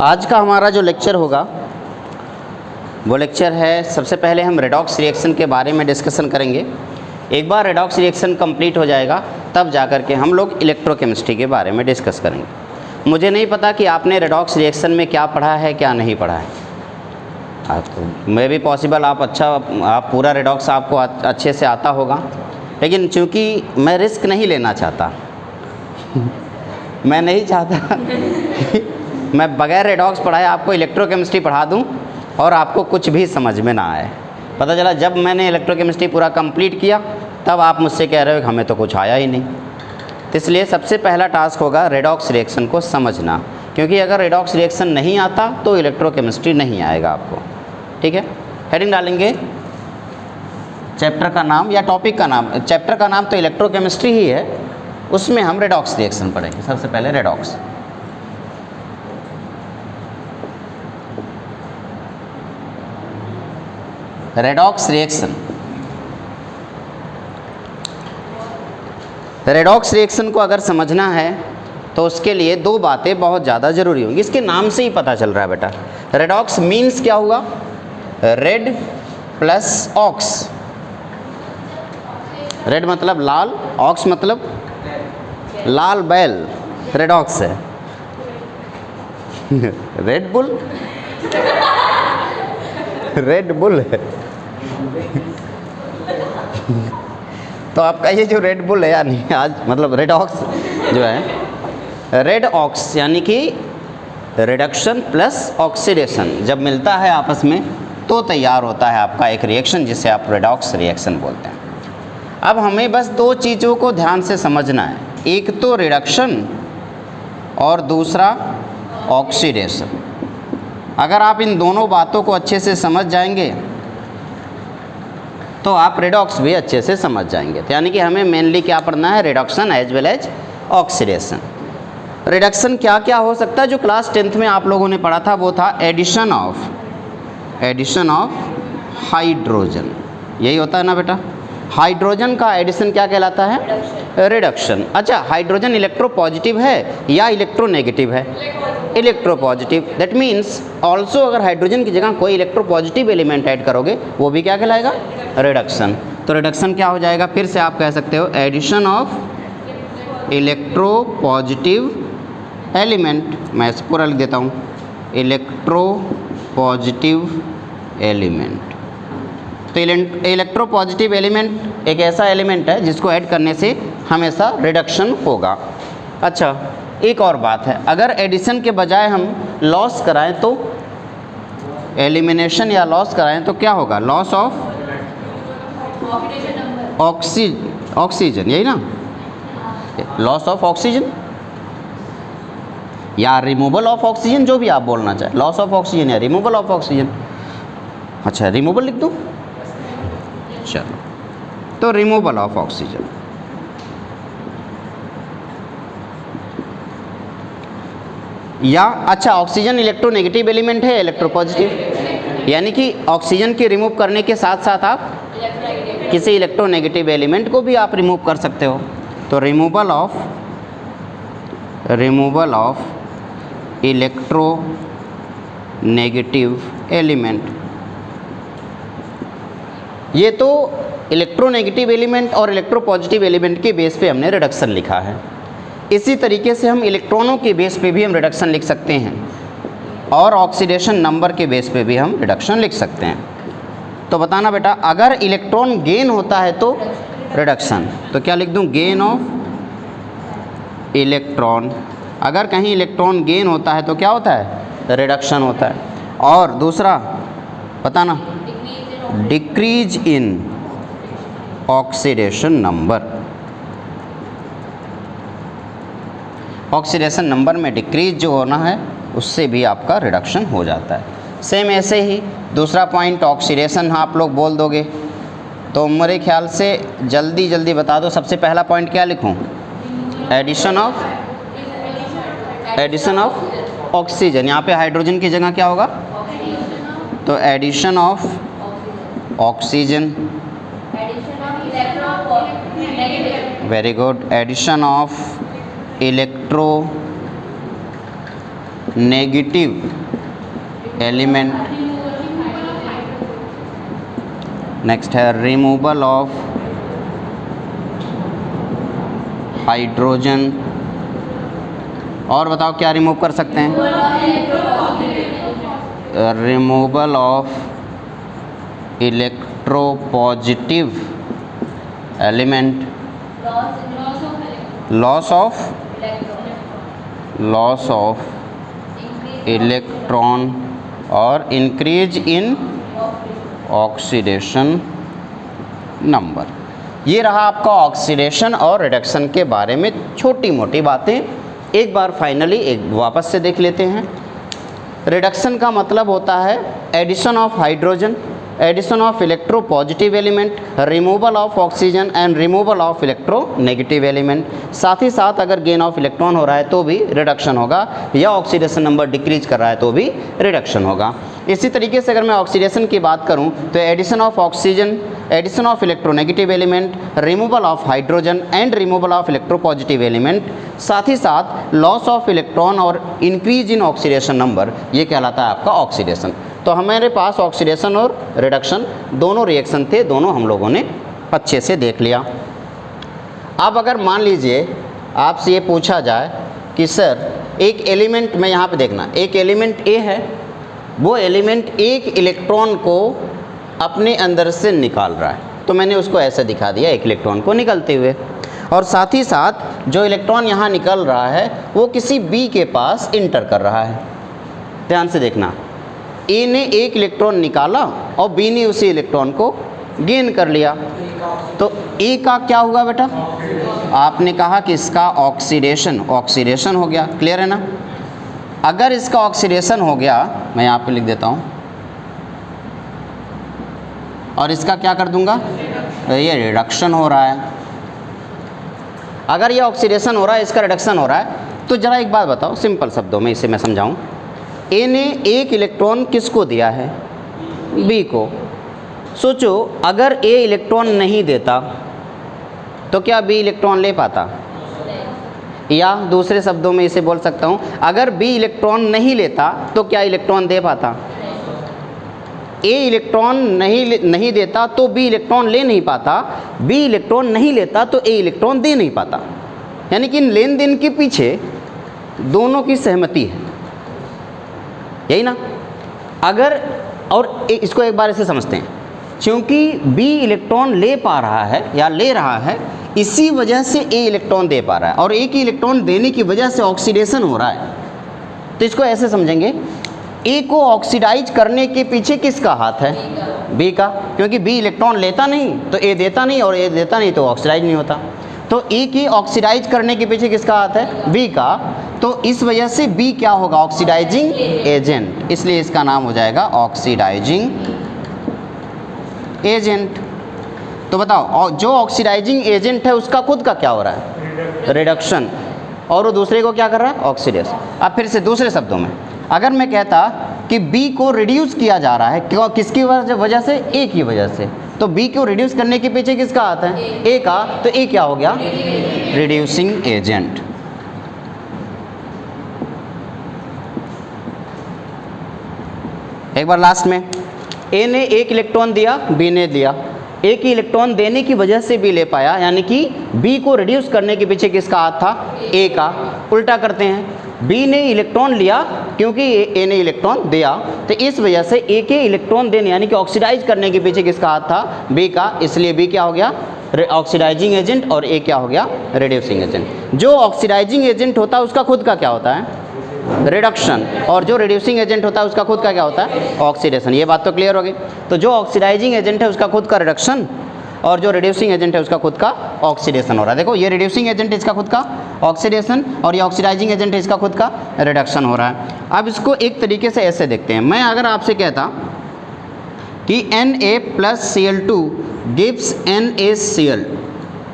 आज का हमारा जो लेक्चर होगा वो लेक्चर है, सबसे पहले हम रेडॉक्स रिएक्शन के बारे में डिस्कशन करेंगे। एक बार रेडॉक्स रिएक्शन कंप्लीट हो जाएगा तब जा कर के हम लोग इलेक्ट्रोकेमिस्ट्री के बारे में डिस्कस करेंगे। मुझे नहीं पता कि आपने रेडॉक्स रिएक्शन में क्या पढ़ा है क्या नहीं पढ़ा है। आपको मे भी पॉसिबल आप पूरा रेडॉक्स आपको अच्छे से आता होगा, लेकिन चूँकि मैं रिस्क नहीं लेना चाहता मैं नहीं चाहता मैं बगैर रेडॉक्स पढ़ाए आपको इलेक्ट्रोकेमिस्ट्री पढ़ा दूं और आपको कुछ भी समझ में ना आए। पता चला जब मैंने इलेक्ट्रोकेमिस्ट्री पूरा कंप्लीट किया तब आप मुझसे कह रहे हो कि हमें तो कुछ आया ही नहीं। तो इसलिए सबसे पहला टास्क होगा रेडॉक्स रिएक्शन को समझना, क्योंकि अगर रेडॉक्स रिएक्शन नहीं आता तो इलेक्ट्रोकेमिस्ट्री नहीं आएगा आपको। ठीक है, हेडिंग डालेंगे चैप्टर का नाम या टॉपिक का नाम। चैप्टर का नाम तो इलेक्ट्रोकेमिस्ट्री ही है, उसमें हम रेडॉक्स रिएक्शन पढ़ेंगे। सबसे पहले रेडॉक्स रिएक्शन। रेडॉक्स रिएक्शन को अगर समझना है तो उसके लिए दो बातें बहुत ज़्यादा ज़रूरी होंगी। इसके नाम से ही पता चल रहा है बेटा। रेडॉक्स मीन्स क्या हुआ? Red plus aux. रेड मतलब लाल, ऑक्स मतलब लाल बैल, रेडॉक्स है। रेड बुल रेड बुल है तो आपका ये जो रेड बुल है यानी आज मतलब रेडॉक्स जो है, रेड ऑक्स यानी कि रिडक्शन प्लस ऑक्सीडेशन जब मिलता है आपस में तो तैयार होता है आपका एक रिएक्शन जिसे आप रेडॉक्स रिएक्शन बोलते हैं। अब हमें बस दो चीज़ों को ध्यान से समझना है, एक तो रिडक्शन और दूसरा ऑक्सीडेशन। अगर आप इन दोनों बातों को अच्छे से समझ जाएंगे तो आप रेडॉक्स भी अच्छे से समझ जाएंगे। तो यानी कि हमें मेनली क्या पढ़ना है? Reduction as well as oxidation. Reduction क्या क्या हो सकता है? जो क्लास 10th में आप लोगों ने पढ़ा था वो था एडिशन ऑफ हाइड्रोजन। यही होता है ना बेटा? हाइड्रोजन का एडिशन क्या कहलाता है? रिडक्शन। अच्छा, हाइड्रोजन इलेक्ट्रोपॉजिटिव है या इलेक्ट्रोनेगेटिव है? इलेक्ट्रोपॉजिटिव। दैट मीन्स ऑल्सो अगर हाइड्रोजन की जगह कोई इलेक्ट्रोपॉजिटिव एलिमेंट ऐड करोगे वो भी क्या कहलाएगा? रिडक्शन। तो रिडक्शन क्या हो जाएगा? फिर से आप कह सकते हो एडिशन ऑफ इलेक्ट्रोपॉजिटिव एलिमेंट। मैं इसे पूरा लिख देता हूँ, इलेक्ट्रोपॉजिटिव एलिमेंट। तो इलेक्ट्रोपॉजिटिव एलिमेंट एक ऐसा एलिमेंट है जिसको ऐड करने से हमेशा रिडक्शन होगा। अच्छा, एक और बात है, अगर एडिशन के बजाय हम लॉस कराएं तो एलिमिनेशन या लॉस कराएं तो क्या होगा? लॉस ऑफ ऑक्सीजन, यही ना? लॉस ऑफ ऑक्सीजन या रिमूवल ऑफ ऑक्सीजन, जो भी आप बोलना चाहें, लॉस ऑफ ऑक्सीजन या रिमूवल ऑफ ऑक्सीजन। अच्छा, रिमूवल लिख दूं? चलो, तो रिमूवल ऑफ ऑक्सीजन। या अच्छा, ऑक्सीजन इलेक्ट्रोनेगेटिव एलिमेंट है, इलेक्ट्रोपॉजिटिव, यानी कि ऑक्सीजन के रिमूव करने के साथ साथ आप किसी इलेक्ट्रोनेगेटिव एलिमेंट को भी आप रिमूव कर सकते हो। तो रिमूवल ऑफ इलेक्ट्रोनेगेटिव एलिमेंट, ये तो इलेक्ट्रोनेगेटिव एलिमेंट और इलेक्ट्रोपॉजिटिव एलिमेंट के बेस पे हमने रिडक्शन लिखा है। इसी तरीके से हम इलेक्ट्रॉनों के बेस पे भी हम रिडक्शन लिख सकते हैं और ऑक्सीडेशन नंबर के बेस पे भी हम रिडक्शन लिख सकते हैं। तो बताना बेटा, अगर इलेक्ट्रॉन गेन होता है तो रिडक्शन, तो क्या लिख दूं? Gain of electron. अगर कहीं इलेक्ट्रॉन गेन होता है तो क्या होता है? रिडक्शन होता है। और दूसरा बताना, decrease in oxidation number. Oxidation number में डिक्रीज जो होना है उससे भी आपका रिडक्शन हो जाता है। सेम ऐसे ही दूसरा पॉइंट ऑक्सीडेशन आप लोग बोल दोगे तो मेरे ख्याल से जल्दी जल्दी बता दो। सबसे पहला पॉइंट क्या लिखूं? Addition of oxygen. यहाँ पे हाइड्रोजन की जगह क्या होगा? तो addition of oxygen. Very good. Addition of electronegative element. Next है रिमूवल ऑफ हाइड्रोजन। और बताओ क्या रिमूव कर सकते हैं? Removal of electropositive element. Loss of electron और इंक्रीज इन ऑक्सीडेशन नंबर। ये रहा आपका ऑक्सीडेशन और रिडक्शन के बारे में छोटी मोटी बातें। एक बार फाइनली एक वापस से देख लेते हैं। रिडक्शन का मतलब होता है addition of hydrogen, addition of electropositive element, removal of oxygen and removal of electronegative element. साथ ही साथ अगर गेन ऑफ इलेक्ट्रॉन हो रहा है तो भी रिडक्शन होगा, या ऑक्सीडेशन नंबर डिक्रीज कर रहा है तो भी रिडक्शन होगा। इसी तरीके से अगर मैं ऑक्सीडेशन की बात करूं तो addition of oxygen, addition of electronegative element, removal of hydrogen and removal of electropositive element, साथ ही साथ लॉस ऑफ इलेक्ट्रॉन और इंक्रीज इन ऑक्सीडेशन नंबर, ये कहलाता है आपका ऑक्सीडेशन। तो हमारे पास ऑक्सीडेशन और रिडक्शन दोनों रिएक्शन थे, दोनों हम लोगों ने अच्छे से देख लिया। अब अगर मान लीजिए आपसे ये पूछा जाए कि सर एक एलिमेंट में यहाँ पे देखना, एक एलिमेंट ए है, वो एलिमेंट एक इलेक्ट्रॉन को अपने अंदर से निकाल रहा है, तो मैंने उसको ऐसे दिखा दिया एक इलेक्ट्रॉन को निकलते हुए, और साथ ही साथ जो इलेक्ट्रॉन यहाँ निकल रहा है वो किसी बी के पास इंटर कर रहा है। ध्यान से देखना, ए ने एक इलेक्ट्रॉन निकाला और बी ने उसी इलेक्ट्रॉन को गेन कर लिया, तो ए का क्या हुआ बेटा? आपने कहा कि इसका ऑक्सीडेशन हो गया। क्लियर है ना? अगर इसका ऑक्सीडेशन हो गया, मैं यहाँ पे लिख देता हूँ, और इसका क्या कर दूंगा? ये रिडक्शन हो रहा है। अगर ये ऑक्सीडेशन हो रहा है, इसका रिडक्शन हो रहा है, तो ज़रा एक बात बताओ सिंपल शब्दों में, इसे मैं समझाऊँ। ए ने एक इलेक्ट्रॉन किसको दिया है? बी को। सोचो अगर ए इलेक्ट्रॉन नहीं देता तो क्या बी इलेक्ट्रॉन ले पाता? या दूसरे शब्दों में इसे बोल सकता हूँ, अगर बी इलेक्ट्रॉन नहीं लेता तो क्या इलेक्ट्रॉन दे पाता? ए इलेक्ट्रॉन नहीं देता तो बी इलेक्ट्रॉन ले नहीं पाता, बी इलेक्ट्रॉन नहीं लेता तो ए इलेक्ट्रॉन दे नहीं पाता। यानी कि इन लेन देन के पीछे दोनों की सहमति है, यही ना? अगर और इसको एक बार ऐसे समझते हैं, क्योंकि बी इलेक्ट्रॉन ले पा रहा है या ले रहा है, इसी वजह से ए इलेक्ट्रॉन दे पा रहा है, और ए की इलेक्ट्रॉन देने की वजह से ऑक्सीडेशन हो रहा है। तो इसको ऐसे समझेंगे, ए को ऑक्सीडाइज करने के पीछे किसका हाथ है? बी का, क्योंकि बी इलेक्ट्रॉन लेता नहीं तो ए देता नहीं, और ए देता नहीं तो ऑक्सीडाइज नहीं होता। तो ए की ऑक्सीडाइज करने के पीछे किसका हाथ है? बी का। तो इस वजह से बी क्या होगा? ऑक्सीडाइजिंग एजेंट, इसलिए इसका नाम हो जाएगा ऑक्सीडाइजिंग एजेंट। तो बताओ, जो ऑक्सीडाइजिंग एजेंट है उसका खुद का क्या हो रहा है? रिडक्शन, और वो दूसरे को क्या कर रहा है? ऑक्सीडेशन। अब फिर से दूसरे शब्दों में अगर मैं कहता कि बी को रिड्यूस किया जा रहा है, क्यों? किसकी वजह से? ए की वजह से। तो बी को रिड्यूस करने के पीछे किसका हाथ है? ए का। तो ए क्या हो गया? Reducing agent. एक बार लास्ट में, ए ने एक इलेक्ट्रॉन दिया, बी ने दिया, ए की इलेक्ट्रॉन देने की वजह से बी ले पाया, यानी कि बी को रिड्यूस करने के पीछे किसका हाथ था? ए का। उल्टा करते हैं, बी ने इलेक्ट्रॉन लिया क्योंकि ए ने इलेक्ट्रॉन दिया, तो इस वजह से ए के इलेक्ट्रॉन देने यानी कि ऑक्सीडाइज करने के पीछे किसका हाथ था? बी का। इसलिए बी क्या हो गया? ऑक्सीडाइजिंग एजेंट, और ए क्या हो गया? Reducing agent. जो ऑक्सीडाइजिंग एजेंट होता है उसका खुद का क्या होता है? रिडक्शन, और जो रिड्यूसिंग एजेंट होता है उसका खुद का क्या होता है? ऑक्सीडेशन। ये बात तो क्लियर हो गई। तो जो ऑक्सीडाइजिंग एजेंट है उसका खुद का रिडक्शन, और जो रिड्यूसिंग एजेंट है उसका खुद का ऑक्सीडेशन हो रहा है। देखो, ये रिड्यूसिंग एजेंट इसका खुद का ऑक्सीडेशन, और ये ऑक्सीडाइजिंग एजेंट है इसका खुद का रिडक्शन हो रहा है। अब इसको एक तरीके से ऐसे देखते हैं, मैं अगर आपसे कहता कि Na+Cl2 गिव्स NaCl,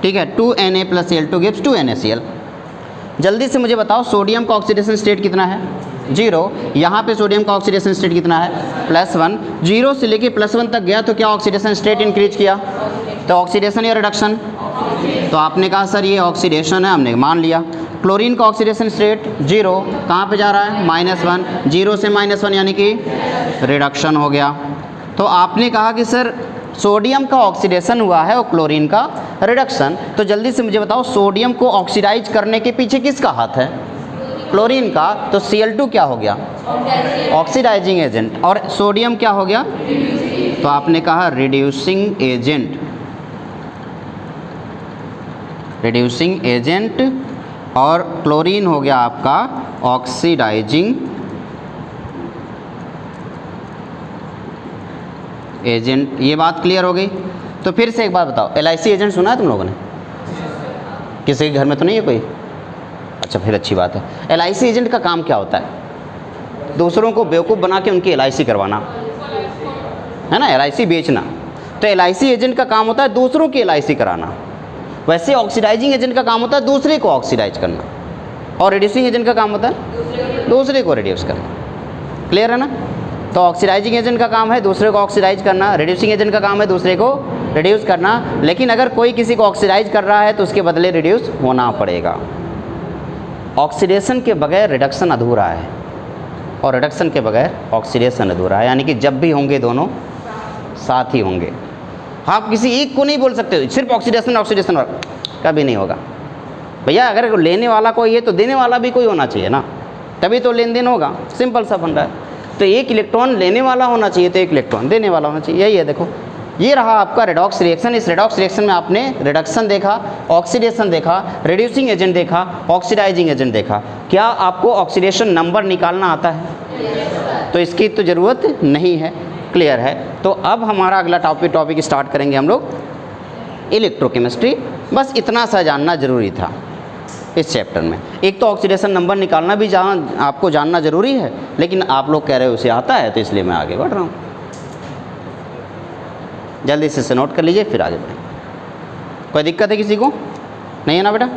ठीक है, 2Na+Cl2 गिव्स 2NaCl। जल्दी से मुझे बताओ सोडियम का ऑक्सीडेशन स्टेट कितना है? 0। यहाँ पे सोडियम का ऑक्सीडेशन स्टेट कितना है? +1। 0 से लेके +1 तक गया तो क्या ऑक्सीडेशन स्टेट इंक्रीज किया? तो ऑक्सीडेशन या रिडक्शन? तो आपने कहा सर ये ऑक्सीडेशन है, हमने मान लिया। क्लोरीन का ऑक्सीडेशन स्टेट 0, कहाँ पे जा रहा है? -1, 0 से -1 यानी कि रिडक्शन हो गया। तो आपने कहा कि सर सोडियम का ऑक्सीडेशन हुआ है और क्लोरीन का रिडक्शन, तो जल्दी से मुझे बताओ सोडियम को ऑक्सीडाइज करने के पीछे किसका हाथ है? क्लोरीन का। तो Cl2 क्या हो गया? Oxidising agent. और सोडियम क्या हो गया? तो आपने कहा रिड्यूसिंग एजेंट, रिड्यूसिंग एजेंट, और क्लोरीन हो गया आपका ऑक्सीडाइजिंग एजेंट। ये बात क्लियर हो गई। तो फिर से एक बात बताओ, LIC एजेंट सुना है तुम लोगों ने? किसी के घर में तो नहीं है कोई? अच्छा, फिर अच्छी बात है। LIC एजेंट का काम क्या होता है? दूसरों को बेवकूफ़ बना के उनकी LIC करवाना, है ना, LIC बेचना। तो LIC एजेंट का काम होता है दूसरों की LIC कराना। वैसे ऑक्सीडाइजिंग एजेंट का काम होता है दूसरे को ऑक्सीडाइज करना, और रिड्यूसिंग एजेंट का काम होता है दूसरे को रिड्यूस करना। क्लियर है ना? तो ऑक्सीडाइजिंग एजेंट का काम है दूसरे को ऑक्सीडाइज करना, रिड्यूसिंग एजेंट का काम है दूसरे को रिड्यूस करना। लेकिन अगर कोई किसी को ऑक्सीडाइज कर रहा है तो उसके बदले रिड्यूस होना पड़ेगा। ऑक्सीडेशन के बगैर रिडक्शन अधूरा है, और रिडक्शन के बगैर ऑक्सीडेशन अधूरा है। यानी कि जब भी होंगे दोनों साथ ही होंगे। आप किसी एक को नहीं बोल सकते सिर्फ ऑक्सीडेशन ऑक्सीडेशन, कभी नहीं होगा भैया। अगर लेने वाला कोई है तो देने वाला भी कोई होना चाहिए ना, तभी तो लेन देन होगा। सिंपल सा फंडा है। तो एक इलेक्ट्रॉन लेने वाला होना चाहिए तो एक इलेक्ट्रॉन देने वाला होना चाहिए। यही है। देखो ये रहा आपका रेडॉक्स रिएक्शन। इस रेडॉक्स रिएक्शन में आपने रिडक्शन देखा, ऑक्सीडेशन देखा, रिड्यूसिंग एजेंट देखा, ऑक्सीडाइजिंग एजेंट देखा। क्या आपको ऑक्सीडेशन नंबर निकालना आता है? तो इसकी तो ज़रूरत नहीं है। क्लियर है? तो अब हमारा अगला टॉपिक स्टार्ट करेंगे हम लोग इलेक्ट्रोकेमिस्ट्री। बस इतना सा जानना ज़रूरी था इस चैप्टर में। एक तो ऑक्सीडेशन नंबर निकालना भी आपको जानना ज़रूरी है, लेकिन आप लोग कह रहे हो उसे आता है, तो इसलिए मैं आगे बढ़ रहा हूँ। जल्दी से नोट कर लीजिए, फिर आगे बढ़ें। कोई दिक्कत है किसी को? नहीं है ना बेटा?